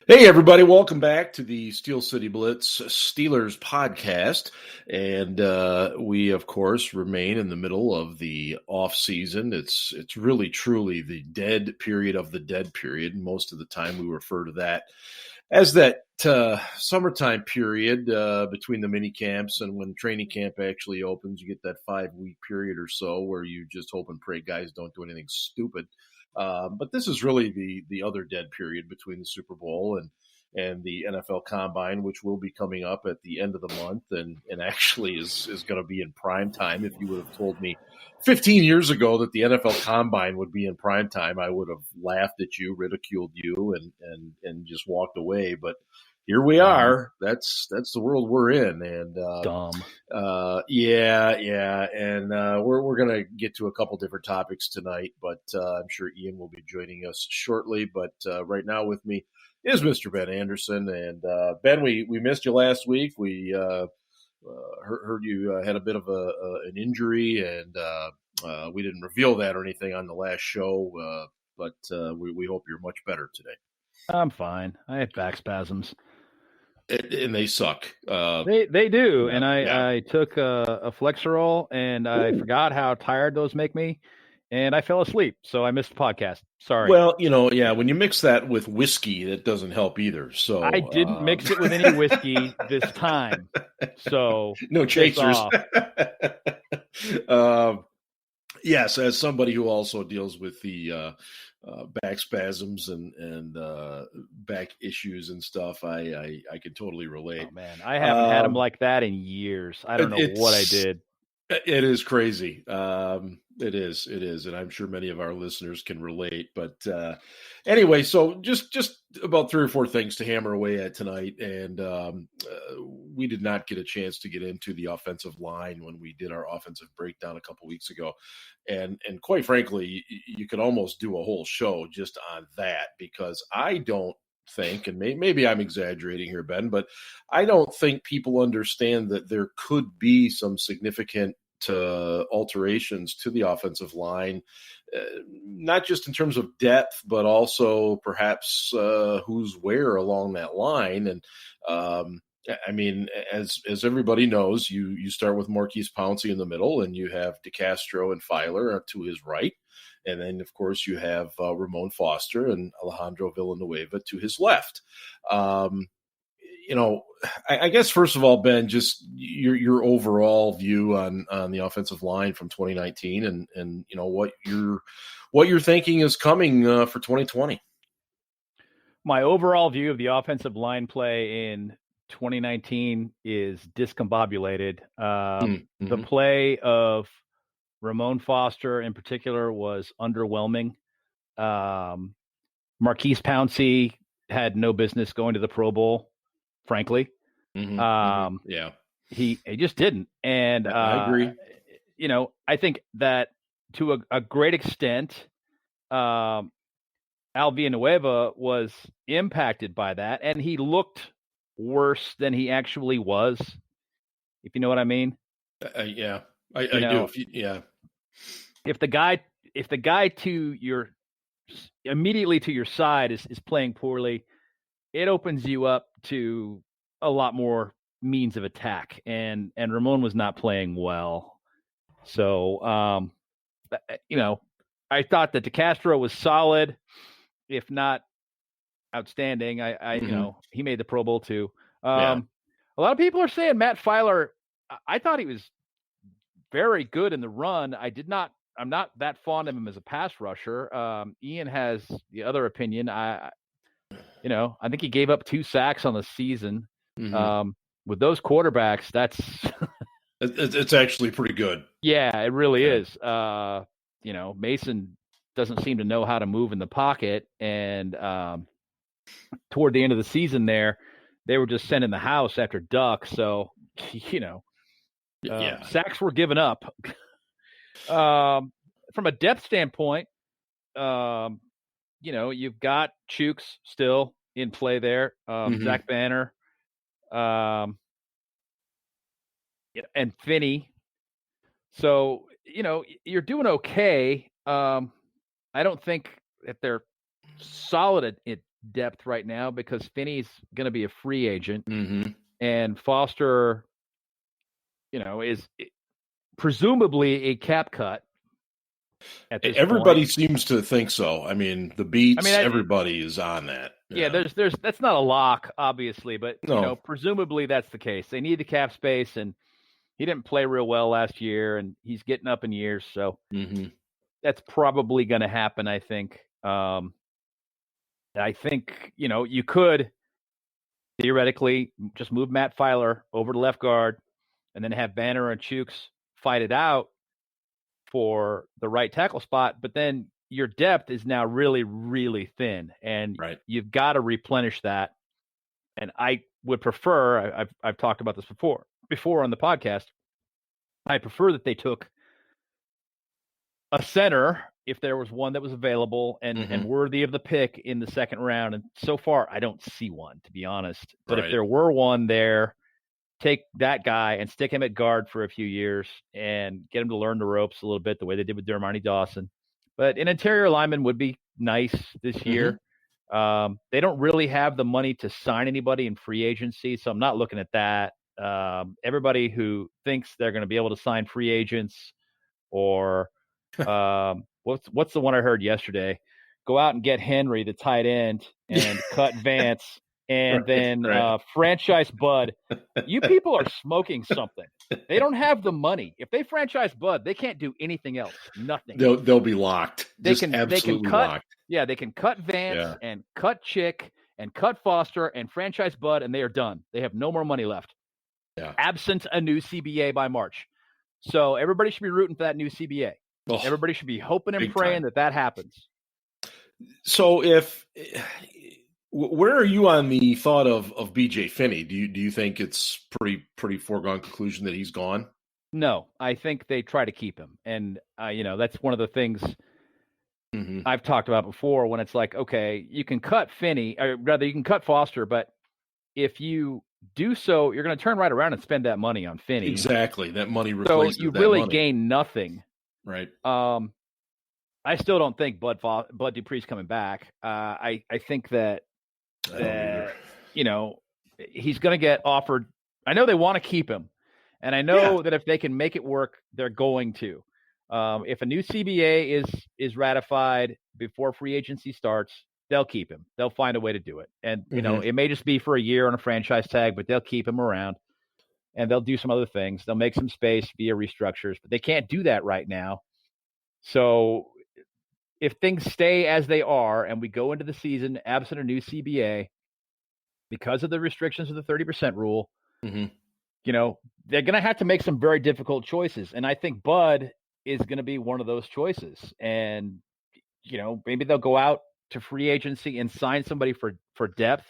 Hey, everybody, welcome back to the Steel City Blitz Steelers podcast. And we, of course, remain in the middle of the off season. It's really, truly the dead period of the dead period. Most of the time we refer to that as that summertime period between the mini camps and when training camp actually opens. You get that 5-week period or so where you just hope and pray guys don't do anything stupid. But this is really the other dead period between the Super Bowl and the NFL Combine, which will be coming up at the end of the month, and actually is going to be in prime time. If you would have told me 15 years ago that the NFL Combine would be in prime time, I would have laughed at you, ridiculed you, and just walked away. But here we are. That's the world we're in, and Dumb. Yeah, and we're gonna get to a couple different topics tonight, but I'm sure Ian will be joining us shortly. But right now with me is Mr. Ben Anderson, and Ben, we missed you last week. We heard you had a bit of an injury, and we didn't reveal that or anything on the last show, but we hope you're much better today. I'm fine. I have back spasms. And they suck. They do. Yeah, And I took a Flexerol, and I forgot how tired those make me, and I fell asleep. So I missed the podcast. Sorry. Well, yeah, when you mix that with whiskey, that doesn't help either. So I didn't mix it with any whiskey this time. So no chasers. Yes, as somebody who also deals with the back spasms and back issues and stuff, I can totally relate. Oh, man, I haven't had them like that in years. I don't know what I did. It is crazy. It is, and I'm sure many of our listeners can relate. But anyway, so just about 3 or 4 things to hammer away at tonight, and we did not get a chance to get into the offensive line when we did our offensive breakdown a couple weeks ago, and quite frankly, you could almost do a whole show just on that, because I don't think, and maybe I'm exaggerating here, Ben, but I don't think people understand that there could be some significant alterations to the offensive line, not just in terms of depth, but also perhaps who's where along that line. And I mean, as everybody knows, you start with Marquise Pouncey in the middle, and you have DeCastro and Filer to his right. And then, of course, you have Ramon Foster and Alejandro Villanueva to his left. I guess, first of all, Ben, just your overall view on the offensive line from 2019 and what you're thinking is coming for 2020. My overall view of the offensive line play in 2019 is discombobulated. The play of Ramon Foster in particular was underwhelming. Marquise Pouncey had no business going to the Pro Bowl, frankly. Yeah. He just didn't. And I agree. I think that to a great extent, Al Villanueva was impacted by that, and he looked worse than he actually was, if you know what I mean. Yeah, I do. If the guy to your immediately to your side is playing poorly, it opens you up to a lot more means of attack, and Ramon was not playing well. So I thought that DeCastro was solid, if not outstanding. He made the Pro Bowl too. A lot of people are saying Matt Filer. I thought he was very good in the run. I'm not that fond of him as a pass rusher. Ian has the other opinion. I think he gave up 2 sacks on the season. With those quarterbacks, that's it's actually pretty good. Yeah, it really is. Mason doesn't seem to know how to move in the pocket, and toward the end of the season there, they were just sending the house after Duck. So, sacks were given up. From a depth standpoint, you've got Chooks still in play there. Zach Banner, and Finney. So, you're doing okay. I don't think that they're solid at depth right now because Finney's going to be a free agent, Mm-hmm. and Foster, is presumably a cap cut. Everybody seems to think so. I mean, the beats, everybody is on that. Yeah, there's that's not a lock, obviously, but presumably that's the case. They need the cap space, and he didn't play real well last year, and he's getting up in years, so that's probably going to happen. I think. You could theoretically just move Matt Filer over to left guard, and then have Banner and Chooks fight it out for the right tackle spot, but then your depth is now really, really thin, and you've got to replenish that. And I would prefer, I've talked about this before on the podcast, I prefer that they took a center if there was one that was available and worthy of the pick in the second round. And so far, I don't see one, to be honest. But if there were one there, take that guy and stick him at guard for a few years and get him to learn the ropes a little bit the way they did with Dermani Dawson. But an interior lineman would be nice this year. They don't really have the money to sign anybody in free agency, so I'm not looking at that. Everybody who thinks they're going to be able to sign free agents or what's the one I heard yesterday? Go out and get Henry, the tight end, and cut Vance. And then franchise Bud. You people are smoking something. They don't have the money. If they franchise Bud, they can't do anything else. Nothing. They'll be locked. They can cut, locked. Yeah, they can cut Vance and cut Chick and cut Foster and franchise Bud, and they are done. They have no more money left. Yeah. Absent a new CBA by March. So everybody should be rooting for that new CBA. Oh, everybody should be hoping and praying that happens. So where are you on the thought of BJ Finney? Do you think it's pretty foregone conclusion that he's gone? No, I think they try to keep him, and that's one of the things I've talked about before. When it's like, okay, you can cut Finney, or rather, you can cut Foster, but if you do so, you're going to turn right around and spend that money on Finney. Exactly, that money replaces. So you really gain nothing, right? I still don't think Bud Dupree's coming back. I think that he's going to get offered. I know they want to keep him, and I know that if they can make it work, they're going to. If a new CBA is ratified before free agency starts, they'll keep him. They'll find a way to do it, and it may just be for a year on a franchise tag, but they'll keep him around, and they'll do some other things. They'll make some space via restructures, but they can't do that right now. So if things stay as they are and we go into the season absent a new CBA because of the restrictions of the 30% rule, they're going to have to make some very difficult choices. And I think Bud is going to be one of those choices. And, maybe they'll go out to free agency and sign somebody for depth.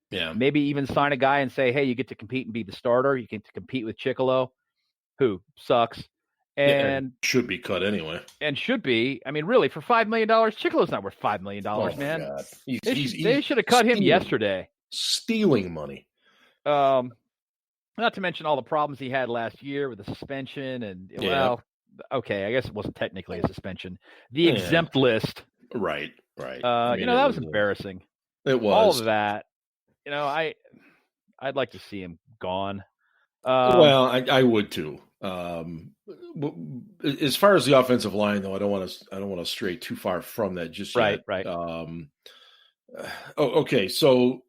Yeah. Maybe even sign a guy and say, hey, you get to compete and be the starter. You get to compete with Chicolo, who sucks. And should be cut anyway. And should be. I mean, really, for $5 million, Chicolo's not worth $5 million, man. God. They should have cut him yesterday. Stealing money. Not to mention all the problems he had last year with the suspension and okay, I guess it wasn't technically a suspension. The exempt list. Right. That was embarrassing. It was. All of that. I'd like to see him gone. Well, I would too. As far as the offensive line, though, I don't want to stray too far from that just yet. Right. Okay. So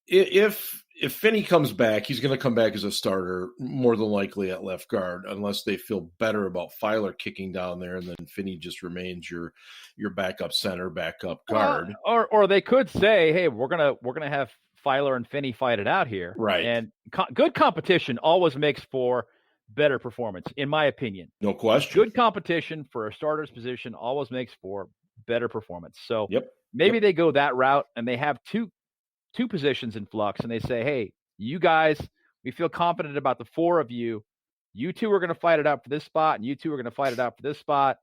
if Finney comes back, he's going to come back as a starter, more than likely at left guard, unless they feel better about Filer kicking down there, and then Finney just remains your backup center, backup guard. Or they could say, hey, we're gonna have Filer and Finney fight it out here, right? And good competition always makes for better performance, in my opinion. No question. Good competition for a starter's position always makes for better performance. So maybe they go that route and they have two positions in flux and they say, hey, you guys, we feel confident about the four of you. You two are going to fight it out for this spot and you two are going to fight it out for this spot.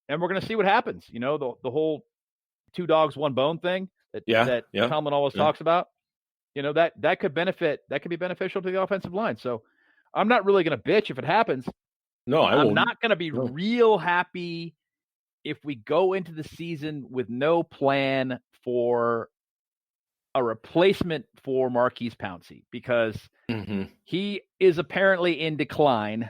And we're going to see what happens. The whole 2 dogs, 1 bone thing that Tomlin always talks about, that could be beneficial to the offensive line. So I'm not really going to bitch if it happens. No, I'm not going to be real happy if we go into the season with no plan for a replacement for Marquise Pouncey because he is apparently in decline,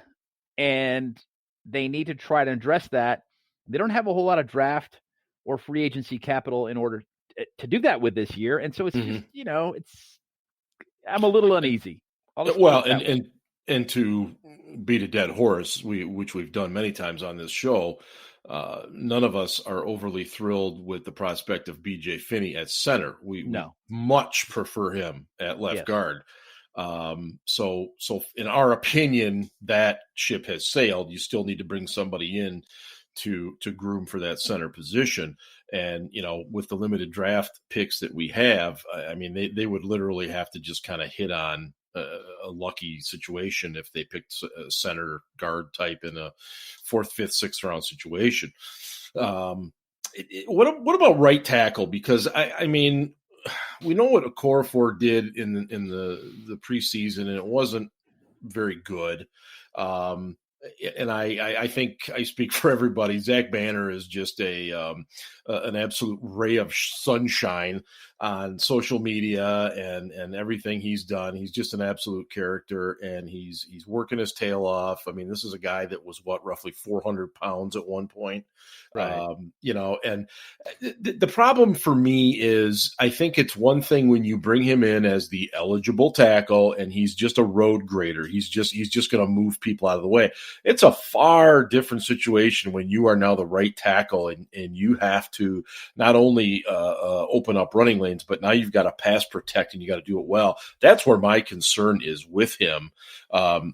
and they need to try to address that. They don't have a whole lot of draft or free agency capital in order to do that with this year, and so it's just I'm a little uneasy. Well, and to beat a dead horse, which we've done many times on this show, none of us are overly thrilled with the prospect of B.J. Finney at center. We much prefer him at left guard. So in our opinion, that ship has sailed. You still need to bring somebody in to groom for that center position. And, with the limited draft picks that we have, I mean, they would literally have to just kind of hit on a lucky situation if they picked a center guard type in a 4th, 5th, 6th round situation. What about right tackle? Because I mean, we know what Okorafor did in the preseason, and it wasn't very good. And I think I speak for everybody. Zach Banner is just an absolute ray of sunshine on social media and everything he's done. He's just an absolute character, and he's working his tail off. I mean, this is a guy that was roughly 400 pounds at one point. Right. And the problem for me is I think it's one thing when you bring him in as the eligible tackle and he's just a road grader. He's just going to move people out of the way. It's a far different situation when you are now the right tackle and you have to not only open up running lanes, but now you've got to pass protect and you got to do it well. That's where my concern is with him.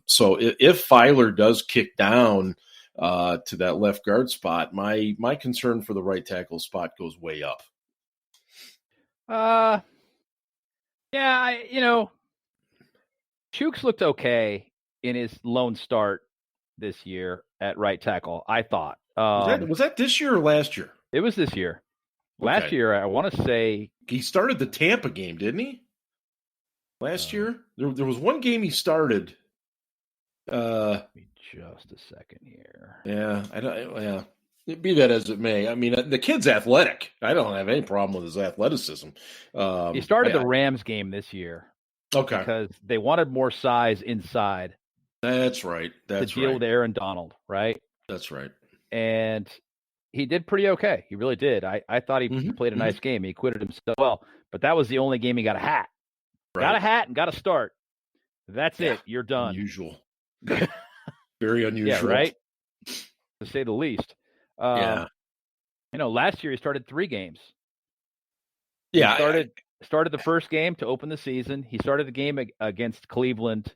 So if Filer does kick down to that left guard spot, my concern for the right tackle spot goes way up. Chooks looked okay in his lone start this year at right tackle, I thought. Was that this year or last year? It was this year. Last year, I want to say he started the Tampa game, didn't he? Last year, there was one game he started. Give me just a second here. Yeah, be that as it may. I mean, the kid's athletic. I don't have any problem with his athleticism. He started the Rams game this year. Okay. Because they wanted more size inside. That's right. To deal with Aaron Donald, right? That's right. And he did pretty okay. He really did. I thought he played a nice game. He acquitted himself well, but that was the only game he got a hat. Right. Got a hat and got a start. That's it. You're done. Unusual. Very unusual. Yeah, right? To say the least. Last year he started 3 games. Yeah. He started the first game to open the season. He started the game against Cleveland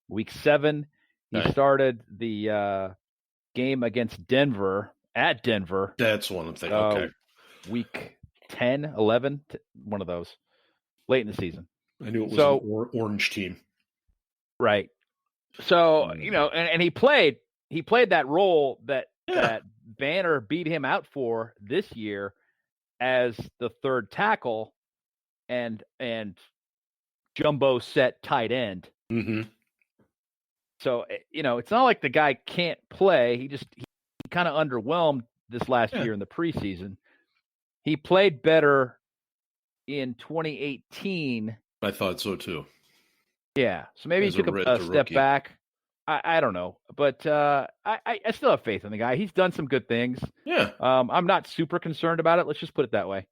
week 7. He started the game against Denver at Denver. That's one I'm thinking. Okay. Week 10, 11, one of those late in the season. I knew it was an orange team. Right. So, and he played that role that Banner beat him out for this year as the third tackle and jumbo set tight end. Mm-hmm. So, it's not like the guy can't play. He kind of underwhelmed this last year in the preseason. He played better in 2018. I thought so too. Yeah. So maybe he took a step back. I don't know, but I still have faith in the guy. He's done some good things. Yeah. I'm not super concerned about it. Let's just put it that way.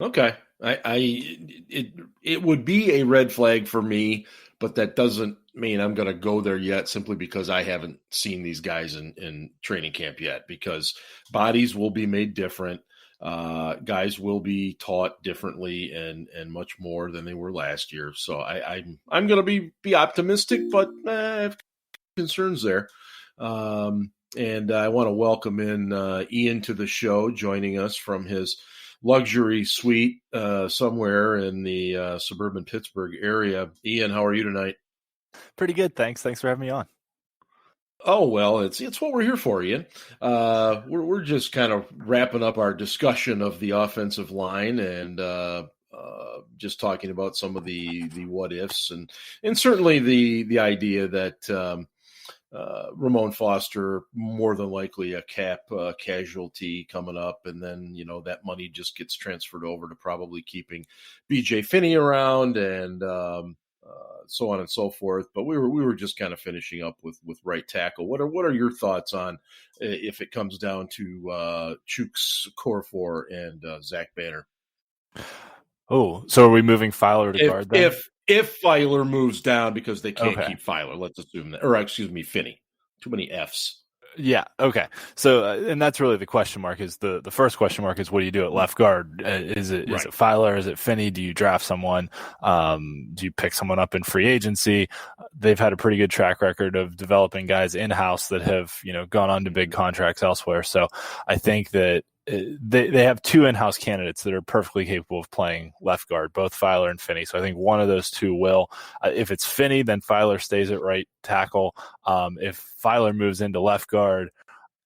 Okay. It would be a red flag for me, but that doesn't mean I'm going to go there yet simply because I haven't seen these guys in training camp yet, because bodies will be made different. Guys will be taught differently and much more than they were last year. So I'm going to be optimistic, but I have concerns there. And I want to welcome in Ian to the show, joining us from his luxury suite somewhere in the suburban Pittsburgh area. Ian, how are you tonight? Pretty good, thanks. Thanks for having me on. Oh, well, it's what we're here for, Ian. We're just kind of wrapping up our discussion of the offensive line and just talking about some of the what ifs and certainly the idea that Ramon Foster, more than likely a cap casualty coming up. And then, that money just gets transferred over to probably keeping BJ Finney around and so on and so forth. But we were just kind of finishing up with right tackle. What are your thoughts on if it comes down to Chuks Okorafor and Zach Banner? Oh, so are we moving Filer to guard then? If Filer moves down because they can't keep Filer, let's assume that, or excuse me, Finney. Too many Fs. Yeah. Okay. So, and that's really the question mark. Is the first question mark is what do you do at left guard? Is it Filer? Is it Finney? Do you draft someone? Do you pick someone up in free agency? They've had a pretty good track record of developing guys in house that have gone on to big contracts elsewhere. So I think that they have two in-house candidates that are perfectly capable of playing left guard, both Filer and Finney. So I think one of those two will. If it's Finney, then Filer stays at right tackle. If Filer moves into left guard,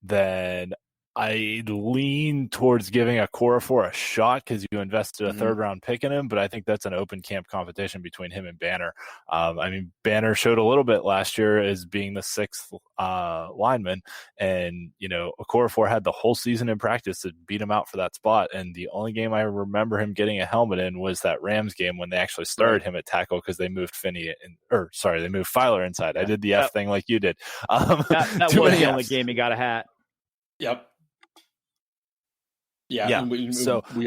then I lean towards giving Okorafor a shot because you invested a third-round pick in him, but I think that's an open camp competition between him and Banner. Banner showed a little bit last year as being the sixth lineman, and Okorafor had the whole season in practice to beat him out for that spot. And the only game I remember him getting a helmet in was that Rams game when they actually started him at tackle because they moved they moved Filer inside. I did the F thing like you did. That was the only game he got a hat. Yep. Yeah. We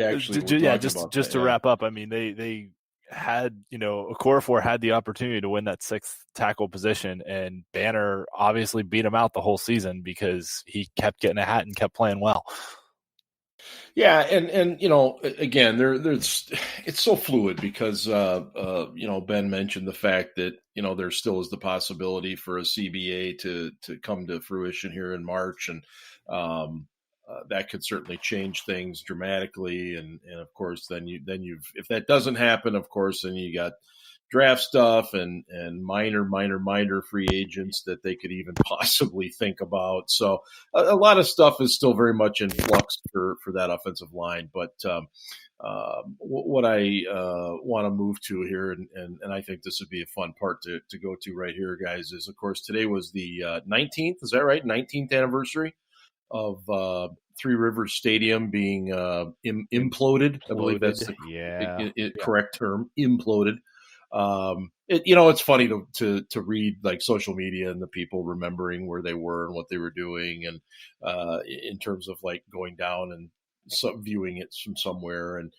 actually just to wrap up. I mean, they had Okorafor had the opportunity to win that sixth tackle position, and Banner obviously beat him out the whole season because he kept getting a hat and kept playing well. Yeah, and again, there's it's so fluid because Ben mentioned the fact that there still is the possibility for a CBA to come to fruition here in March, and that could certainly change things dramatically. And of course, then if that doesn't happen, of course, then you got draft stuff and minor free agents that they could even possibly think about. So a lot of stuff is still very much in flux for that offensive line. But what I want to move to here, and I think this would be a fun part to go to right here, guys, is, of course, today was the 19th. Is that right? 19th anniversary of Three Rivers Stadium being imploded. I believe that's the correct term, imploded. It's funny to read like social media and the people remembering where they were and what they were doing, and in terms of like going down and viewing it from somewhere. And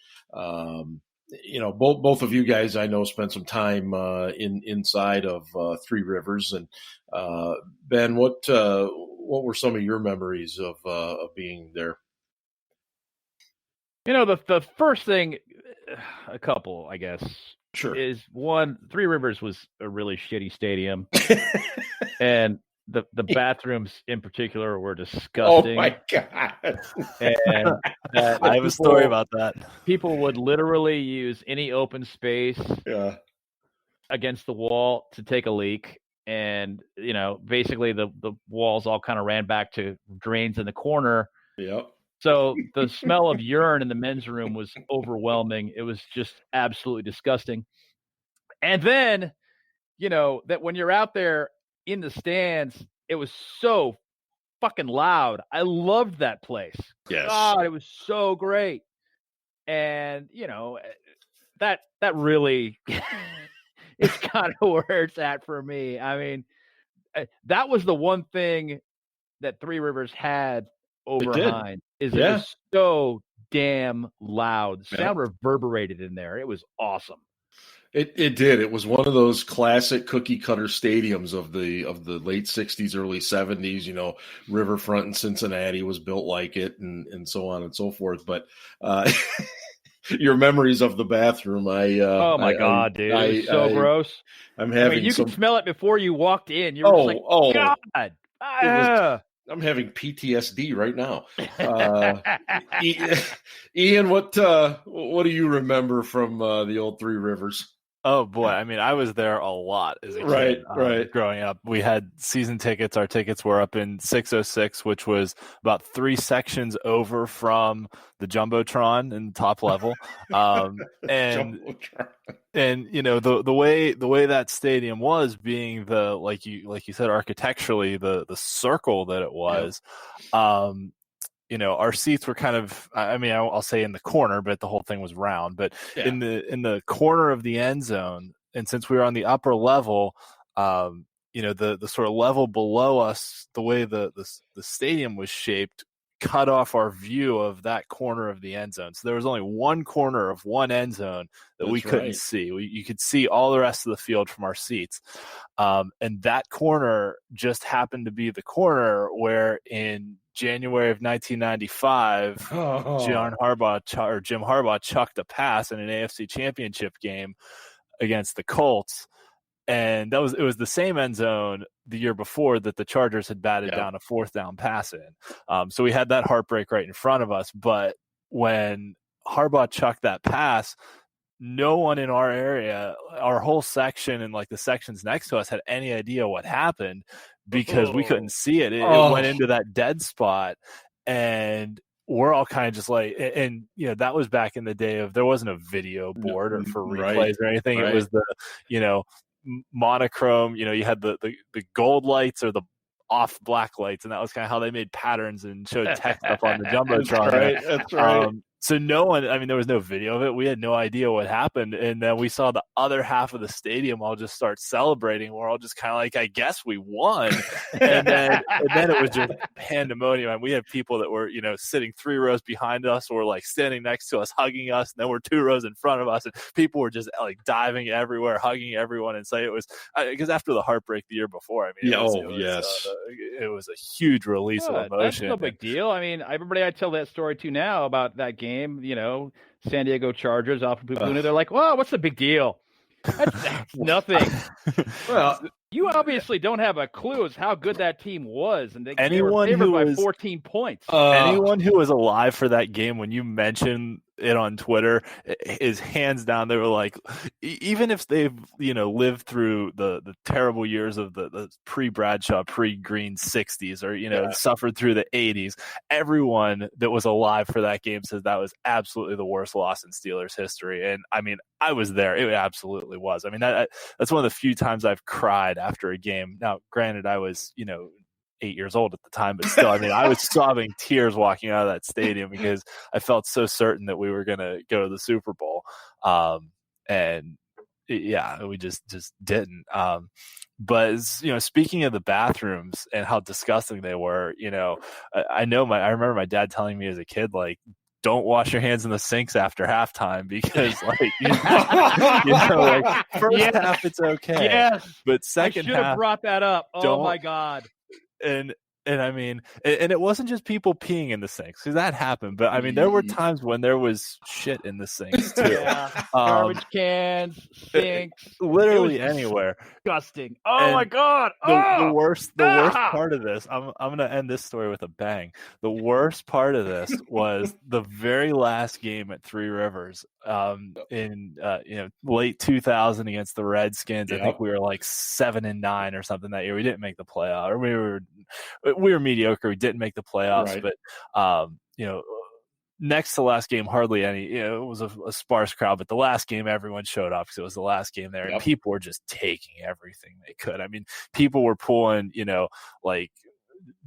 both of you guys I know spent some time inside of Three Rivers. And Ben, what were some of your memories of being there? The first thing, a couple, I guess. Sure. Is one, Three Rivers was a really shitty stadium, and the bathrooms in particular were disgusting. Oh my God! And I have a story about that. People would literally use any open space against the wall to take a leak, and basically the walls all kind of ran back to drains in the corner. Yep. So the smell of urine in the men's room was overwhelming. It was just absolutely disgusting. And then, that when you're out there in the stands, it was so fucking loud. I loved that place. Yes. God, it was so great. And, that really is kind of where it's at for me. I mean, that was the one thing that Three Rivers had over Hines. It was so damn loud. Sound reverberated in there. It was awesome. It did. It was one of those classic cookie cutter stadiums of the late 60s, early 70s. Riverfront in Cincinnati was built like it, and so on and so forth. But your memories of the bathroom, oh my God, dude, it was so gross. You could smell it before you walked in. You were just like, God. I'm having PTSD right now. Ian, what do you remember from the old Three Rivers? Oh boy, I mean, I was there a lot as a kid. Right. Growing up, we had season tickets. Our tickets were up in 606, which was about 3 sections over from the Jumbotron in the top level. And And the way that stadium was, being the like you said, architecturally the circle that it was, our seats were kind of, I'll say in the corner, but the whole thing was round. But in the corner of the end zone, and since we were on the upper level, the sort of level below us, the way the stadium was shaped, cut off our view of that corner of the end zone. So there was only one corner of one end zone that we couldn't see. You could see all the rest of the field from our seats. And that corner just happened to be the corner where in January of 1995, Jim Harbaugh chucked a pass in an AFC championship game against the Colts. And it was the same end zone the year before that the Chargers had batted down a fourth down pass in. So we had that heartbreak right in front of us. But when Harbaugh chucked that pass, no one in our area, our whole section and like the sections next to us, had any idea what happened because we couldn't see it. It went into that dead spot, and we're all kind of just like, and that was back in the day of, there wasn't a video board or for replays or anything. It was the, monochrome, you had the gold lights or the off black lights, and that was kind of how they made patterns and showed text up on the Jumbotron. That's right. So no one, there was no video of it. We had no idea what happened. And then we saw the other half of the stadium all just start celebrating. We're all just kind of like, I guess we won. and then it was just pandemonium. And we had people that were, sitting 3 rows behind us or like standing next to us, hugging us. And then we're 2 rows in front of us. And people were just like diving everywhere, hugging everyone. And it was, because after the heartbreak the year before, it was a huge release of emotion. That's no big deal. Everybody I tell that story to now about that game, San Diego Chargers off of Pupuna, they're like, "Well, what's the big deal? That's nothing." Well, you obviously don't have a clue as how good that team was, and they were favored by 14 points. Anyone who was alive for that game, when you mention it on Twitter, is hands down. They were like, even if they've lived through the terrible years of the pre-Bradshaw, pre-Green 60s, or suffered through the 80s, everyone that was alive for that game says that was absolutely the worst loss in Steelers history. And I was there. It absolutely was. That's one of the few times I've cried after a game. Now, granted, I was 8 years old at the time, but still, I was sobbing tears walking out of that stadium because I felt so certain that we were going to go to the Super Bowl. We just didn't. But speaking of the bathrooms and how disgusting they were, I remember my dad telling me as a kid, like, don't wash your hands in the sinks after halftime because, first half it's okay. Yes, but second half, I should have brought that up. Oh my God. And it wasn't just people peeing in the sinks, because that happened. But there were times when there was shit in the sinks too. Garbage cans, sinks, literally anywhere. Disgusting. Oh my God. The worst part of this, I'm going to end this story with a bang. The worst part of this was the very last game at Three Rivers in late 2000 against the Redskins. I think we were like 7-9 or something that year. We didn't make the playoff, or we were mediocre. We didn't make the playoffs, but next to last game, hardly any. It was a sparse crowd, but the last game, everyone showed up because it was the last game there, and people were just taking everything they could. People were pulling, like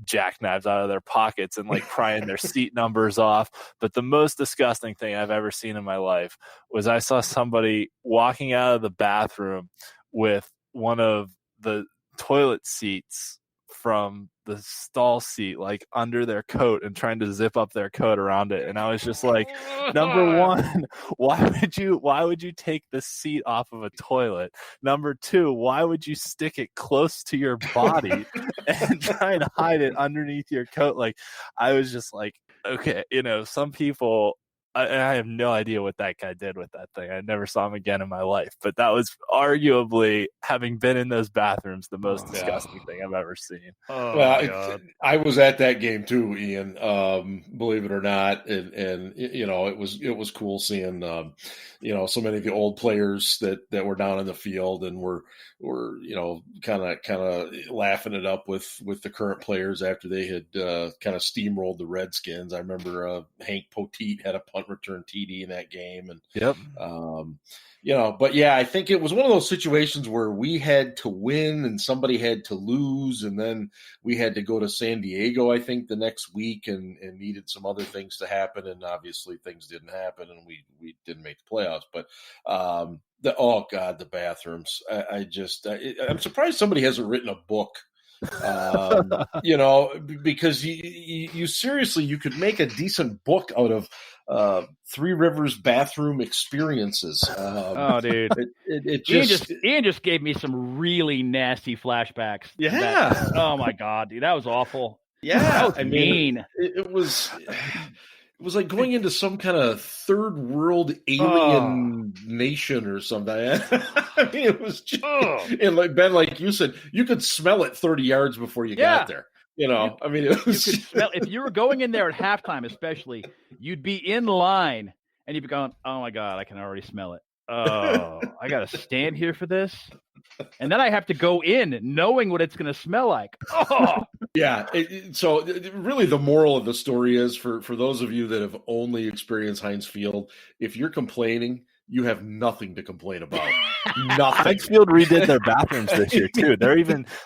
jackknives out of their pockets and like prying their seat numbers off. But the most disgusting thing I've ever seen in my life was I saw somebody walking out of the bathroom with one of the toilet seats from the stall seat like under their coat and trying to zip up their coat around it. And I was just like, number one, why would you take the seat off of a toilet? Number two, why would you stick it close to your body and try and hide it underneath your coat? Like, I was just like, okay, some people, I have no idea what that guy did with that thing. I never saw him again in my life. But that was arguably, having been in those bathrooms, the most disgusting thing I've ever seen. I was at that game too, Ian. Believe it or not, and it was cool seeing so many of the old players that were down in the field and were kind of laughing it up with the current players after they had kind of steamrolled the Redskins. I remember Hank Poteet had a punt punt return TD in that game. And, yep. But yeah, I think it was one of those situations where we had to win and somebody had to lose. And then we had to go to San Diego, I think, the next week and needed some other things to happen. And obviously things didn't happen and we didn't make the playoffs. But the bathrooms. I'm surprised somebody hasn't written a book. Because you seriously, you could make a decent book out of Three Rivers bathroom experiences. Dude, Ian just gave me some really nasty flashbacks. Yeah. Oh my God, dude, that was awful. Yeah, that was mean. It was like going into some kind of third world alien nation or something. I mean, it was just, and like Ben, like you said, you could smell it 30 yards before you got there. It was. You could smell, if you were going in there at halftime, especially, you'd be in line and you'd be going, "Oh my God, I can already smell it. Oh, I got to stand here for this." And then I have to go in knowing what it's going to smell like. Oh, yeah. So really the moral of the story is for those of you that have only experienced Heinz Field, if you're complaining, you have nothing to complain about. Nothing. Heinz Field redid their bathrooms this year too.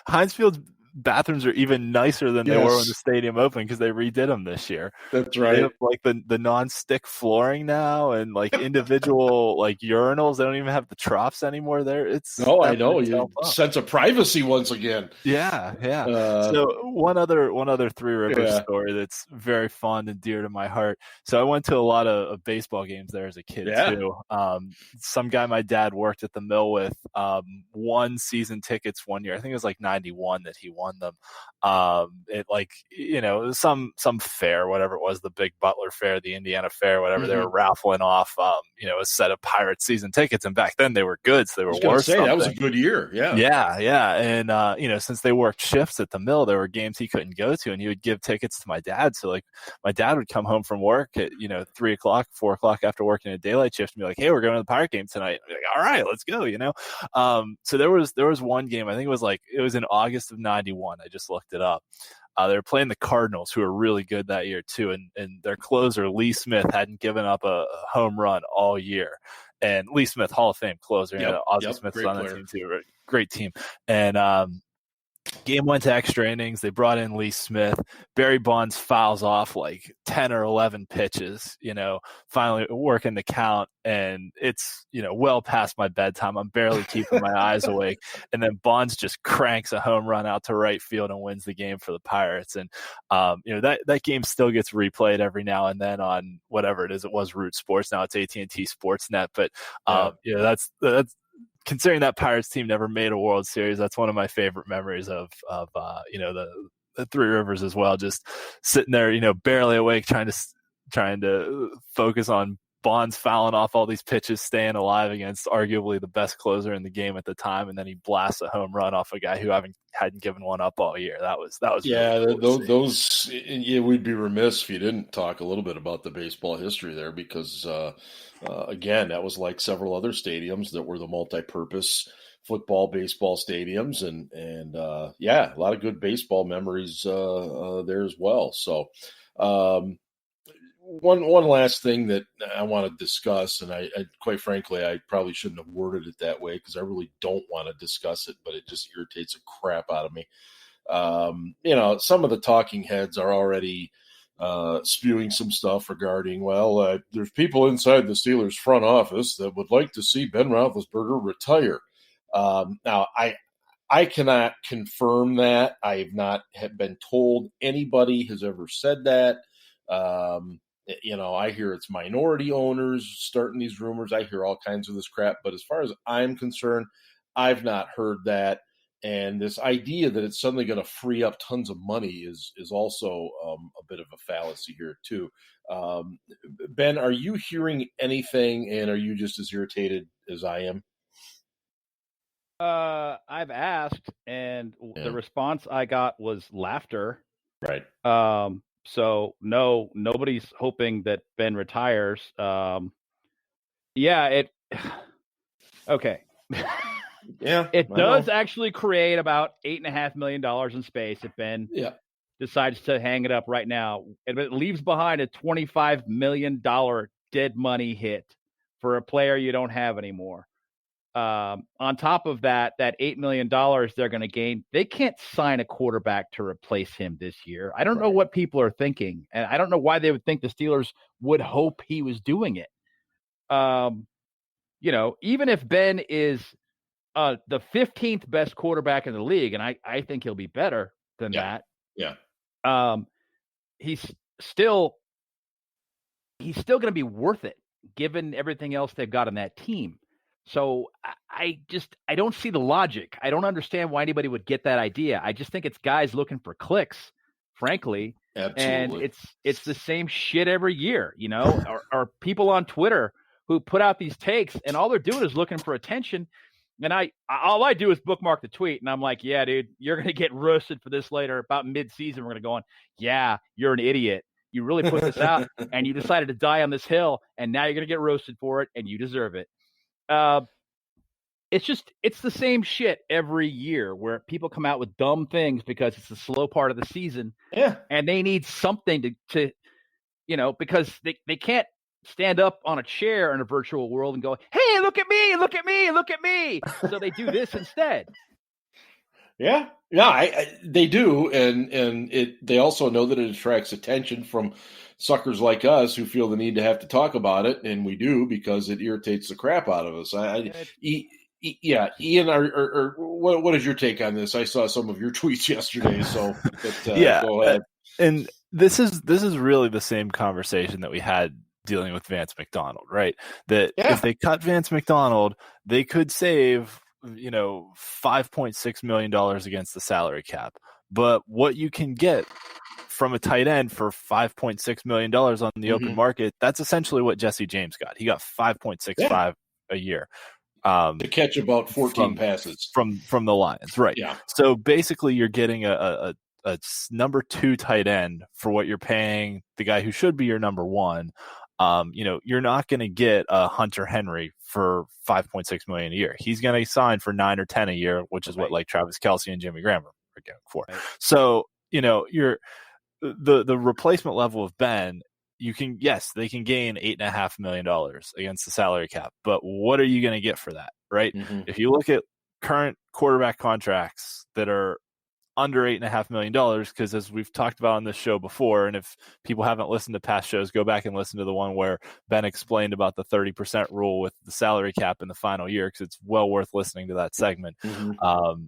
Heinz Field's bathrooms are even nicer than they were when the stadium opened because they redid them this year. That's right. They have like the non-stick flooring now and like individual like urinals. They don't even have the troughs anymore there. I know. You sense of privacy once again. Yeah. So one other Three Rivers story that's very fond and dear to my heart. So I went to a lot of baseball games there as a kid too. Some guy my dad worked at the mill with won season tickets one year. I think it was like 91 that he won them. Some fair, whatever it was, the big Butler Fair, the Indiana Fair, whatever, they were raffling off a set of Pirates season tickets, and back then they were good, so they were worth something. That was a good year. And since they worked shifts at the mill, there were games he couldn't go to, and he would give tickets to my dad. So like my dad would come home from work at 3 o'clock, 4 o'clock after working a daylight shift and be like, "Hey, we're going to the Pirate game tonight." Like, all right, let's go. So there was one game, I think it was in August of 91. I just looked it up. They were playing the Cardinals, who were really good that year too, and their closer Lee Smith hadn't given up a home run all year. And Lee Smith, Hall of Fame closer, Ozzie Smith's on that team too, great team. And game went to extra innings. They brought in Lee Smith. Barry Bonds fouls off like 10 or 11 pitches, finally working the count. And it's, well past my bedtime. I'm barely keeping my eyes awake. And then Bonds just cranks a home run out to right field and wins the game for the Pirates. And, that game still gets replayed every now and then on whatever it is. It was Root Sports. Now it's AT&T Sportsnet. But, that's considering that Pirates team never made a World Series, that's one of my favorite memories of the Three Rivers as well. Just sitting there, barely awake, trying to focus on Bonds fouling off all these pitches, staying alive against arguably the best closer in the game at the time, and then he blasts a home run off a guy who hadn't given one up all year. That was really cool. We'd be remiss if you didn't talk a little bit about the baseball history there, because again, that was like several other stadiums that were the multi-purpose football, baseball stadiums, and a lot of good baseball memories there as well. So one last thing that I want to discuss, and I quite frankly, I probably shouldn't have worded it that way because I really don't want to discuss it, but it just irritates the crap out of me. Some of the talking heads are already spewing some stuff regarding, there's people inside the Steelers front office that would like to see Ben Roethlisberger retire. Now, I cannot confirm that. I have not been told anybody has ever said that. I hear it's minority owners starting these rumors. I hear all kinds of this crap. But as far as I'm concerned, I've not heard that. And this idea that it's suddenly going to free up tons of money is also a bit of a fallacy here too. Ben, are you hearing anything, and are you just as irritated as I am? I've asked, and the response I got was laughter. Right. So no, nobody's hoping that Ben retires. Okay. Yeah, it does actually create about $8.5 million in space if Ben decides to hang it up right now. It leaves behind a $25 million dead money hit for a player you don't have anymore. On top of that $8 million they're going to gain, they can't sign a quarterback to replace him this year. I don't know what people are thinking, and I don't know why they would think the Steelers would hope he was doing it. Even if Ben is the 15th best quarterback in the league, and I think he'll be better than that. Yeah. He's still going to be worth it given everything else they've got on that team. So I don't see the logic. I don't understand why anybody would get that idea. I just think it's guys looking for clicks, frankly. Absolutely. And it's the same shit every year, or people on Twitter who put out these takes and all they're doing is looking for attention. And all I do is bookmark the tweet and I'm like, yeah, dude, you're going to get roasted for this later. About mid-season, we're going to go on. Yeah, you're an idiot. You really put this out and you decided to die on this hill and now you're going to get roasted for it and you deserve it. It's the same shit every year where people come out with dumb things because it's the slow part of the season. Yeah. And they need something to because they can't stand up on a chair in a virtual world and go, hey, look at me, look at me, look at me. So they do this instead. Yeah, they do. And they also know that it attracts attention from suckers like us who feel the need to have to talk about it. And we do because it irritates the crap out of us. Ian, what is your take on this? I saw some of your tweets yesterday. So go ahead. And this is really the same conversation that we had dealing with Vance McDonald, right? That if they cut Vance McDonald, they could save, $5.6 million against the salary cap. But what you can get from a tight end for $5.6 million on the open market, that's essentially what Jesse James got. He got $5.65 a year. To catch about 14 passes from the Lions, right? Yeah. So basically, you're getting a number 2 tight end for what you're paying the guy who should be your number 1. You're not going to get a Hunter Henry for $5.6 million a year. He's going to sign for 9 or 10 a year, which is what like Travis Kelce and Jimmy Graham are going for. Right. So you're the replacement level of Ben. They can gain $8.5 million against the salary cap, but what are you going to get for that, right? Mm-hmm. If you look at current quarterback contracts that are under $8.5 million, because as we've talked about on this show before, and if people haven't listened to past shows, go back and listen to the one where Ben explained about the 30% rule with the salary cap in the final year, because it's well worth listening to that segment. Mm-hmm.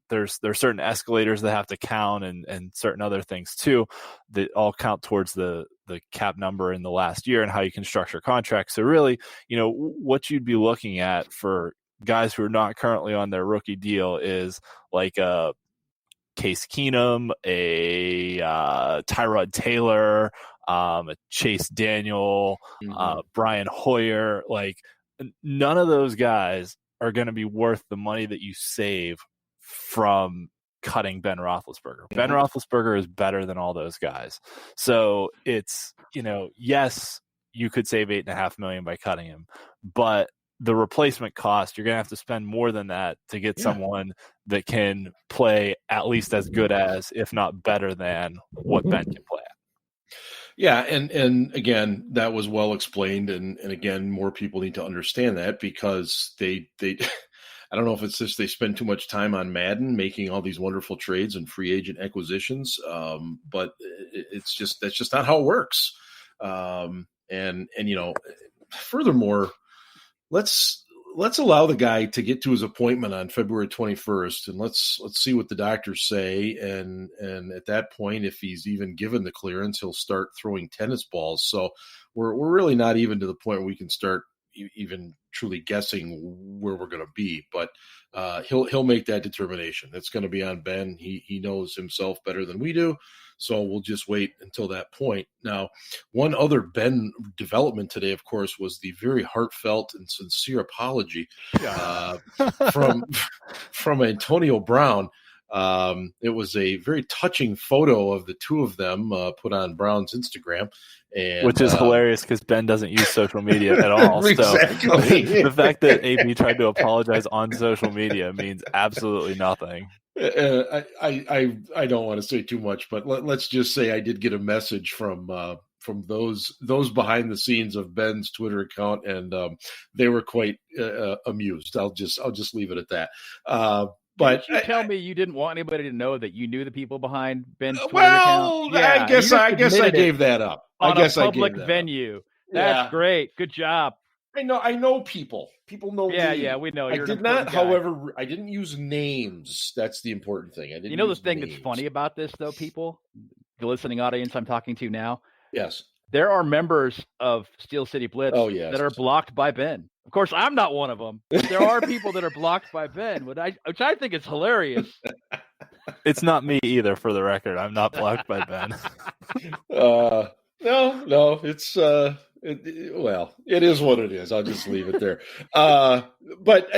There's certain escalators that have to count and certain other things too that all count towards the cap number in the last year and how you can structure contracts. So really, what you'd be looking at for guys who are not currently on their rookie deal is like a Case Keenum, a Tyrod Taylor, a Chase Daniel, Brian Hoyer. Like none of those guys are going to be worth the money that you save from cutting Ben Roethlisberger. Mm-hmm. Ben Roethlisberger is better than all those guys. So it's, yes, you could save $8.5 million by cutting him, but the replacement cost, you're going to have to spend more than that to get someone that can play at least as good as, if not better than, what Ben can play at. Yeah, and again, that was well explained, and again, more people need to understand that because they I don't know if it's just they spend too much time on Madden making all these wonderful trades and free agent acquisitions, but that's just not how it works. And furthermore, let's allow the guy to get to his appointment on February 21st, and let's see what the doctors say. And at that point, if he's even given the clearance, he'll start throwing tennis balls. So we're really not even to the point where we can start even truly guessing where we're going to be. But he'll make that determination. It's going to be on Ben. He knows himself better than we do. So we'll just wait until that point. Now, one other Ben development today, of course, was the very heartfelt and sincere apology from Antonio Brown. It was a very touching photo of the two of them put on Brown's Instagram. Which is hilarious because Ben doesn't use social media at all. Exactly. So the fact that AB tried to apologize on social media means absolutely nothing. I don't want to say too much, but let's just say I did get a message from from those behind the scenes of Ben's Twitter account, and they were quite amused. I'll just leave it at that. But did you tell me you didn't want anybody to know that you knew the people behind Ben's Twitter account? Yeah, I guess I gave that up. On a public venue. That's great. Good job. I know people. People know me. Yeah, we know. I did not, however, I didn't use names. That's the important thing. I didn't. The thing that's funny about this, though, people, the listening audience I'm talking to now. Yes. There are members of Steel City Blitz that are blocked by Ben. Of course, I'm not one of them. But there are people that are blocked by Ben, which I think is hilarious. It's not me either, for the record. I'm not blocked by Ben. No, it's it is what it is. I'll just leave it there. But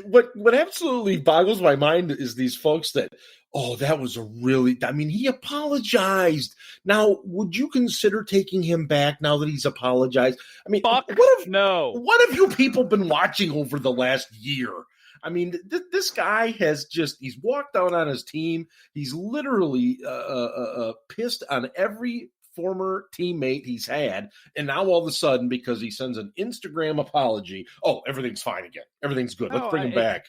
what absolutely boggles my mind is these folks that, that was he apologized. Now, would you consider taking him back now that he's apologized? I mean, what have you people been watching over the last year? I mean, this guy he's walked out on his team. He's literally pissed on every former teammate he's had. And now all of a sudden, because he sends an Instagram apology, everything's fine again. Everything's good. Let's bring him back.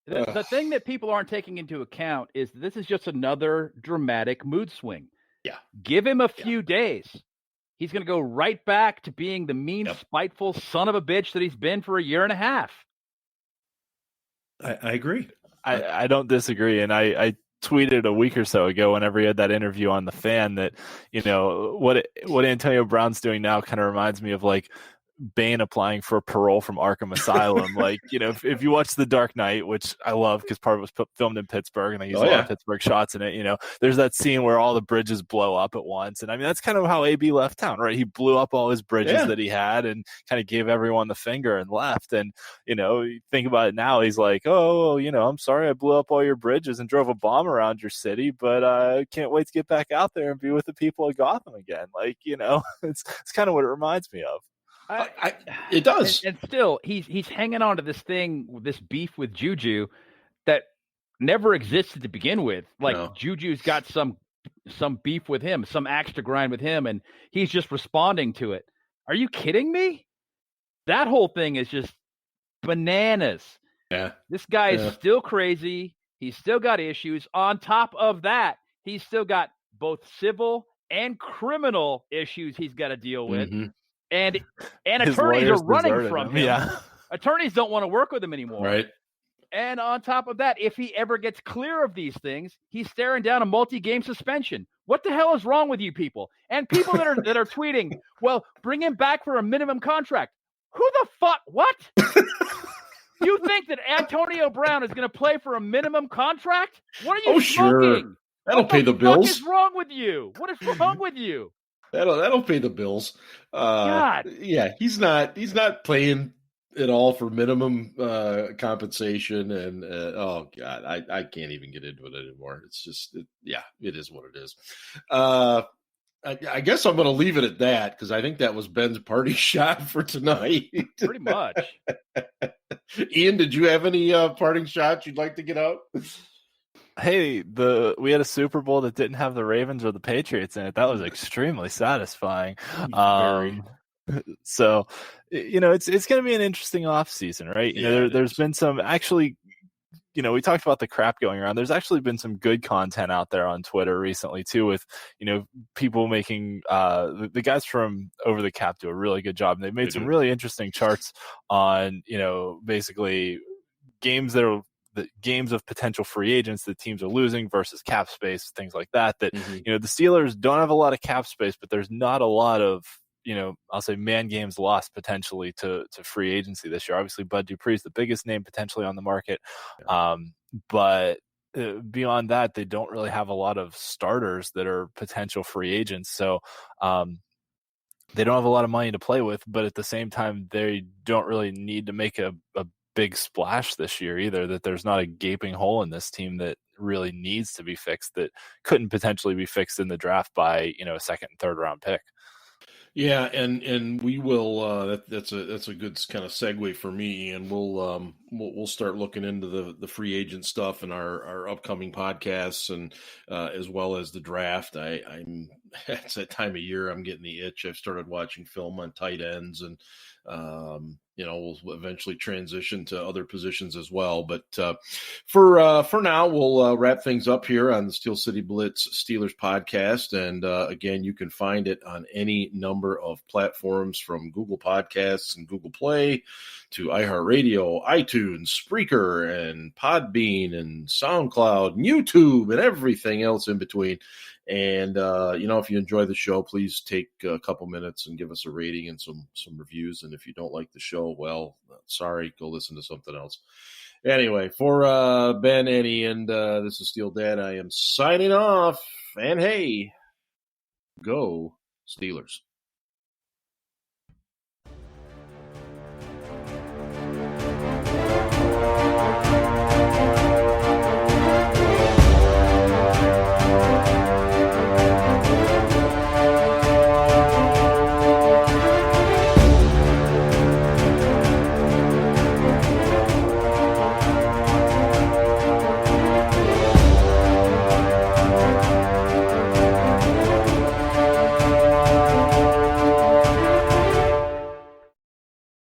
The thing that people aren't taking into account is this is just another dramatic mood swing. Yeah. Give him a few days. He's going to go right back to being the mean, spiteful son of a bitch that he's been for a year and a half. I agree. I don't disagree. And I tweeted a week or so ago, whenever he had that interview on The Fan, that, what Antonio Brown's doing now kind of reminds me of like Bane applying for parole from Arkham Asylum. Like, if you watch The Dark Knight, which I love because part of it was filmed in Pittsburgh and they use a lot of Pittsburgh shots in it, there's that scene where all the bridges blow up at once. And I mean, that's kind of how AB left town, right? He blew up all his bridges that he had and kind of gave everyone the finger and left. And, you think about it now, he's like, I'm sorry I blew up all your bridges and drove a bomb around your city, but I can't wait to get back out there and be with the people of Gotham again. Like, it's kind of what it reminds me of. It does. And still, he's hanging on to this beef with Juju that never existed to begin with. Like, Juju's got some beef with him, some axe to grind with him, and he's just responding to it. Are you kidding me? That whole thing is just bananas. Yeah. This guy is still crazy. He's still got issues. On top of that, he's still got both civil and criminal issues he's got to deal with. Mm-hmm. And attorneys are running from him. Yeah. Attorneys don't want to work with him anymore. Right. And on top of that, if he ever gets clear of these things, he's staring down a multi-game suspension. What the hell is wrong with you people? And people that are tweeting, well, bring him back for a minimum contract. Who the fuck? What? You think that Antonio Brown is going to play for a minimum contract? What are you smoking? Sure. That'll pay the bills. What is wrong with you? What is wrong with you? That'll pay the bills. God. Yeah, he's not playing at all for minimum compensation, and oh god, I can't even get into it anymore. It's just, it is what it is. I guess I'm going to leave it at that because I think that was Ben's party shot for tonight. Pretty much. Ian, did you have any parting shots you'd like to get out? Hey, we had a Super Bowl that didn't have the Ravens or the Patriots in it. That was extremely satisfying. So, it's going to be an interesting off season, right? There's been some actually, we talked about the crap going around. There's actually been some good content out there on Twitter recently too, with, people making, the guys from Over the Cap do a really good job. And they've made some really interesting charts on, basically games that are, the games of potential free agents that teams are losing versus cap space, things like that, the Steelers don't have a lot of cap space, but there's not a lot of, I'll say man games lost potentially to free agency this year. Obviously Bud Dupree's the biggest name potentially on the market. But beyond that, they don't really have a lot of starters that are potential free agents. So, they don't have a lot of money to play with, but at the same time, they don't really need to make a big splash this year either, that there's not a gaping hole in this team that really needs to be fixed, that couldn't potentially be fixed in the draft by, a second and third round pick. Yeah, and we will. That's a good kind of segue for me, and we'll start looking into the free agent stuff and our upcoming podcasts, and as well as the draft. I'm it's that time of year. I'm getting the itch. I've started watching film on tight ends, and we'll eventually transition to other positions as well. But for now, we'll wrap things up here on the Steel City Blitz Steelers podcast. And again, you can find it on any number of platforms, from Google Podcasts and Google Play to iHeartRadio, iTunes, Spreaker, and Podbean, and SoundCloud, and YouTube, and everything else in between. And, if you enjoy the show, please take a couple minutes and give us a rating and some reviews. And if you don't like the show, well, sorry, go listen to something else. Anyway, for Ben, Eddie, and this is Steel Dad, I am signing off. And hey, go Steelers.